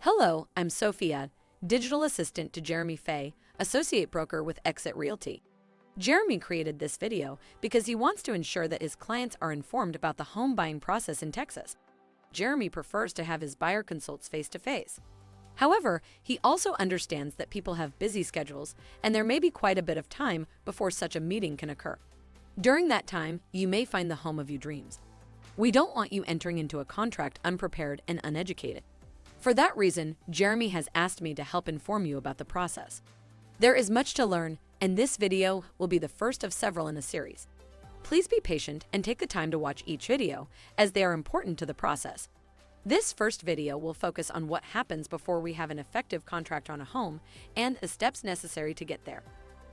Hello, I'm Sophia, digital assistant to Jeremy Fay, associate broker with Exit Realty. Jeremy created this video because he wants to ensure that his clients are informed about the home buying process in Texas. Jeremy prefers to have his buyer consults face-to-face. However, he also understands that people have busy schedules and there may be quite a bit of time before such a meeting can occur. During that time, you may find the home of your dreams. We don't want you entering into a contract unprepared and uneducated. For that reason, Jeremy has asked me to help inform you about the process. There is much to learn, and this video will be the first of several in a series. Please be patient and take the time to watch each video, as they are important to the process. This first video will focus on what happens before we have an effective contract on a home and the steps necessary to get there.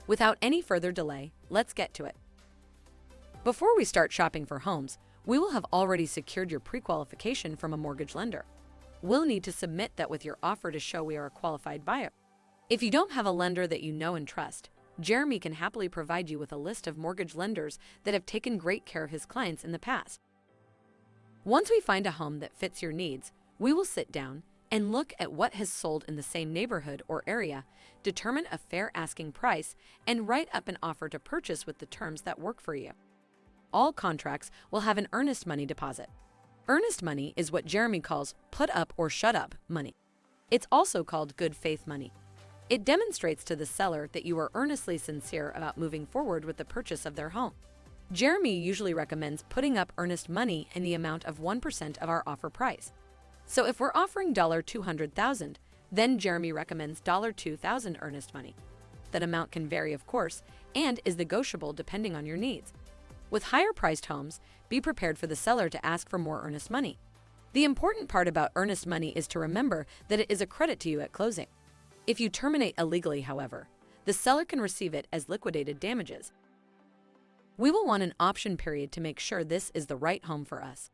Without any further delay, let's get to it. Before we start shopping for homes, we will have already secured your pre-qualification from a mortgage lender. We'll need to submit that with your offer to show we are a qualified buyer. If you don't have a lender that you know and trust, Jeremy can happily provide you with a list of mortgage lenders that have taken great care of his clients in the past. Once we find a home that fits your needs, we will sit down and look at what has sold in the same neighborhood or area, determine a fair asking price, and write up an offer to purchase with the terms that work for you. All contracts will have an earnest money deposit. Earnest money is what Jeremy calls put up or shut up money. It's also called good faith money. It demonstrates to the seller that you are earnestly sincere about moving forward with the purchase of their home. Jeremy usually recommends putting up earnest money in the amount of 1% of our offer price. So if we're offering $200,000, then Jeremy recommends $2,000 earnest money. That amount can vary, of course, and is negotiable depending on your needs. With higher priced homes, be prepared for the seller to ask for more earnest money. The important part about earnest money is to remember that it is a credit to you at closing. If you terminate illegally, however, the seller can receive it as liquidated damages. We will want an option period to make sure this is the right home for us.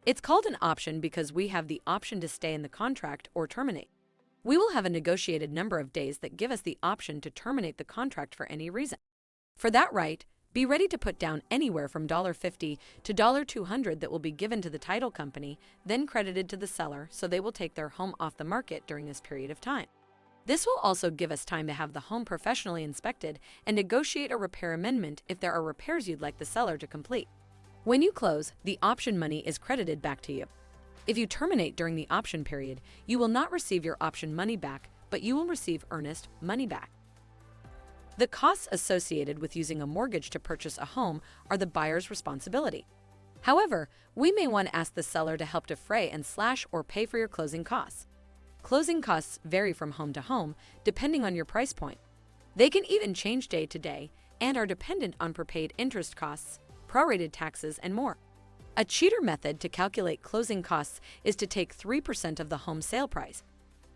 It's called an option because we have the option to stay in the contract or terminate. We will have a negotiated number of days that give us the option to terminate the contract for any reason. For that right, be ready to put down anywhere from $50 to $200 that will be given to the title company, then credited to the seller so they will take their home off the market during this period of time. This will also give us time to have the home professionally inspected and negotiate a repair amendment if there are repairs you'd like the seller to complete. When you close, the option money is credited back to you. If you terminate during the option period, you will not receive your option money back, but you will receive earnest money back. The costs associated with using a mortgage to purchase a home are the buyer's responsibility. However, we may want to ask the seller to help defray and slash or pay for your closing costs. Closing costs vary from home to home, depending on your price point. They can even change day to day and are dependent on prepaid interest costs, prorated taxes, and more. A cheater method to calculate closing costs is to take 3% of the home sale price.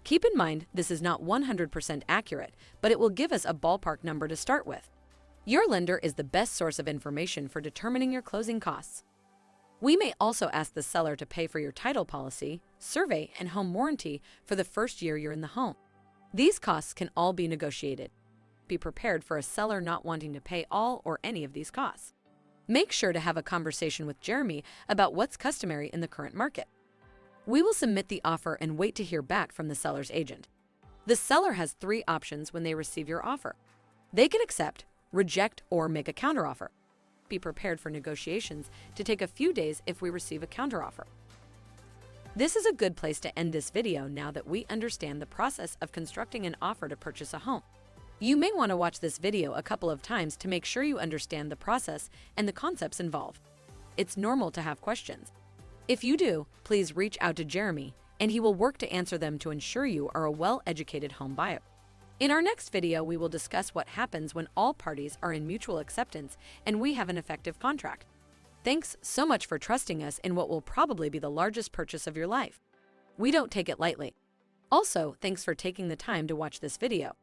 Keep in mind, this is not 100% accurate, but it will give us a ballpark number to start with. Your lender is the best source of information for determining your closing costs. We may also ask the seller to pay for your title policy, survey, and home warranty for the first year you're in the home. These costs can all be negotiated. Be prepared for a seller not wanting to pay all or any of these costs. Make sure to have a conversation with Jeremy about what's customary in the current market. We will submit the offer and wait to hear back from the seller's agent. The seller has 3 options when they receive your offer. They can accept, reject, or make a counteroffer. Be prepared for negotiations to take a few days if we receive a counteroffer. This is a good place to end this video now that we understand the process of constructing an offer to purchase a home. You may want to watch this video a couple of times to make sure you understand the process and the concepts involved. It's normal to have questions. If you do, please reach out to Jeremy, and he will work to answer them to ensure you are a well-educated home buyer. In our next video, we will discuss what happens when all parties are in mutual acceptance and we have an effective contract. Thanks so much for trusting us in what will probably be the largest purchase of your life. We don't take it lightly. Also, thanks for taking the time to watch this video.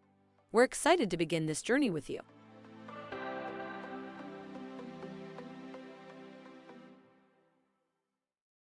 We're excited to begin this journey with you.